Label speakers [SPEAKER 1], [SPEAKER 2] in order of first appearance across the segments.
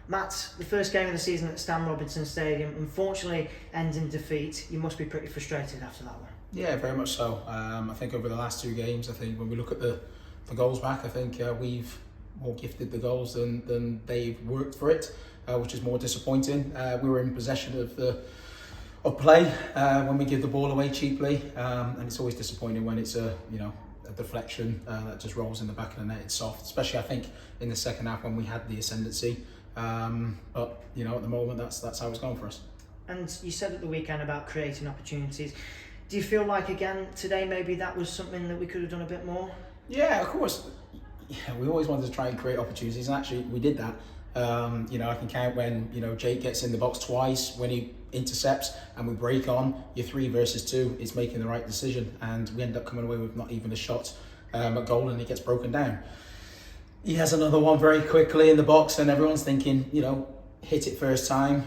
[SPEAKER 1] Matt, the first game of the season at Stan Robinson Stadium unfortunately ends in defeat. You must be pretty frustrated after that one.
[SPEAKER 2] Yeah, very much so. I think over the last 2 games, I think when we look at the goals back, I think we've more gifted the goals than they've worked for it, which is more disappointing. We were in possession of play when we give the ball away cheaply, and it's always disappointing when it's a deflection that just rolls in the back of the net. It's soft, especially I think in the second half when we had the ascendancy. But at the moment that's how it's going for us.
[SPEAKER 1] And you said at the weekend about creating opportunities. Do you feel like again today maybe that was something that we could have done a bit more?
[SPEAKER 2] Yeah, of course. Yeah, we always wanted to try and create opportunities, and actually we did that. I can count when Jake gets in the box twice, when he intercepts and we break on. You're 3 versus 2. It's making the right decision, and we end up coming away with not even a shot at goal, and it gets broken down. He has another one very quickly in the box, and everyone's thinking, hit it first time,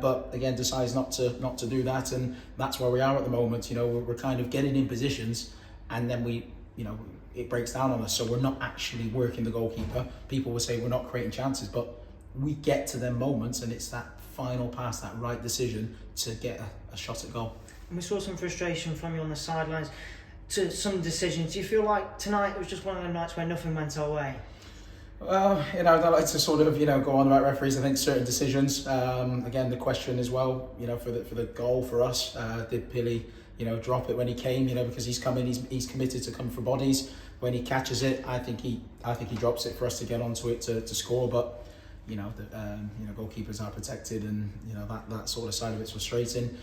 [SPEAKER 2] but again decides not to do that, and that's where we are at the moment. We're kind of getting in positions, and then it breaks down on us. So we're not actually working the goalkeeper. People will say we're not creating chances, but we get to them moments, and it's that final pass, that right decision to get a shot at goal.
[SPEAKER 1] And we saw some frustration from you on the sidelines to some decisions. Do you feel like tonight it was just one of them nights where nothing went our way?
[SPEAKER 2] Well, I like to sort of go on about referees. I think certain decisions. Again, the question as well. For the goal for us, did Pilly drop it when he came? Because he's coming, he's committed to come for bodies. When he catches it, I think he drops it for us to get onto it to score. But goalkeepers are protected, and that sort of side of it's frustrating.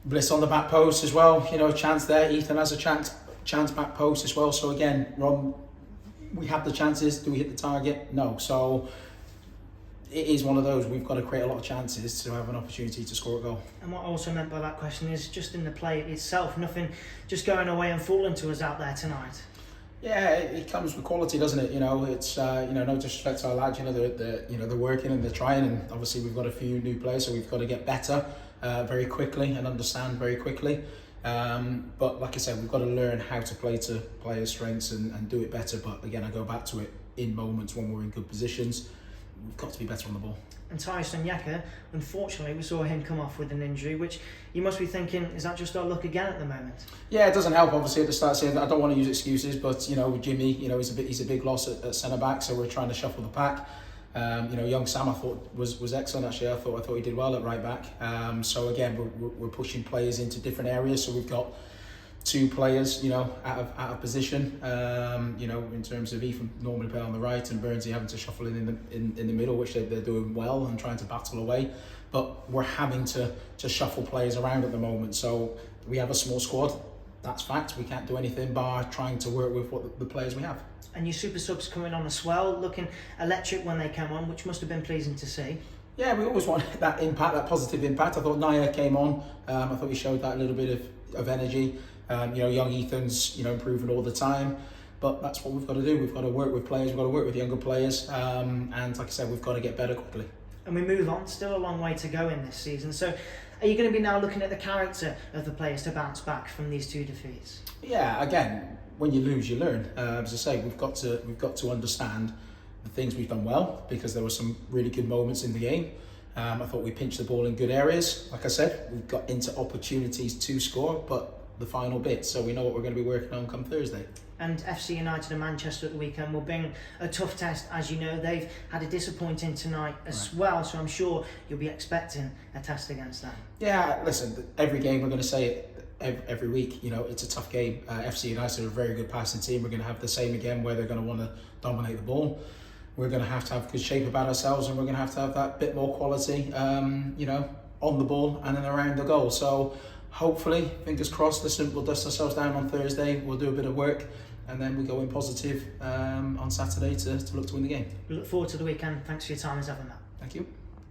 [SPEAKER 2] Bliss on the back post as well. Chance there. Ethan has a chance back post as well. So again, Ron. We have the chances. Do we hit the target? No. So it is one of those. We've got to create a lot of chances to have an opportunity to score a goal.
[SPEAKER 1] And what I also meant by that question is just in the play itself, nothing just going away and falling to us out there tonight.
[SPEAKER 2] Yeah, it comes with quality, doesn't it? It's no disrespect to our lads. They're working and they're trying, and obviously we've got a few new players, so we've got to get better very quickly and understand very quickly. But like I said, we've got to learn how to play to players' strengths and do it better. But again, I go back to it in moments when we're in good positions. We've got to be better on the ball.
[SPEAKER 1] And Tyson Yeka, unfortunately, we saw him come off with an injury, which you must be thinking, is that just our luck again at the moment?
[SPEAKER 2] Yeah, it doesn't help, obviously, at the start. Saying I don't want to use excuses, but with Jimmy, he's a big loss at centre back, so we're trying to shuffle the pack. Young Sam, I thought was excellent. Actually, I thought he did well at right back. So again, we're pushing players into different areas. So we've got 2 players, out of position. In terms of Ethan normally play on the right, and Burnsy having to shuffle in the middle, which they're doing well and trying to battle away. But we're having to shuffle players around at the moment. So we have a small squad. That's fact. We can't do anything bar trying to work with what the players we have.
[SPEAKER 1] And your super subs coming on as well, looking electric when they came on, which must have been pleasing to see.
[SPEAKER 2] Yeah, we always want that impact, that positive impact. I thought Naya came on. I thought he showed that little bit of energy. Young Ethan's improving all the time. But that's what we've got to do. We've got to work with players. We've got to work with younger players. And like I said, we've got to get better quickly.
[SPEAKER 1] And we move on. Still a long way to go in this season. So are you going to be now looking at the character of the players to bounce back from these 2 defeats?
[SPEAKER 2] Yeah, again, when you lose, you learn. As I say, we've got to understand the things we've done well, because there were some really good moments in the game. I thought we pinched the ball in good areas. Like I said, we've got into opportunities to score, but the final bit, so we know what we're going to be working on come Thursday.
[SPEAKER 1] And FC United and Manchester at the weekend will bring a tough test. As you know, they've had a disappointing tonight as well, so I'm sure you'll be expecting a test against them. Yeah,
[SPEAKER 2] listen, every game we're going to say it every week, it's a tough game. FC United are a very good passing team. We're going to have the same again, where they're going to want to dominate the ball. We're going to have good shape about ourselves, and we're going to have that bit more quality, on the ball and then around the goal. So hopefully, fingers crossed, we'll dust ourselves down on Thursday. We'll do a bit of work, and then we go in positive on Saturday to look to win the game.
[SPEAKER 1] We look forward to the weekend. Thanks for your time as ever, Matt.
[SPEAKER 2] Thank you.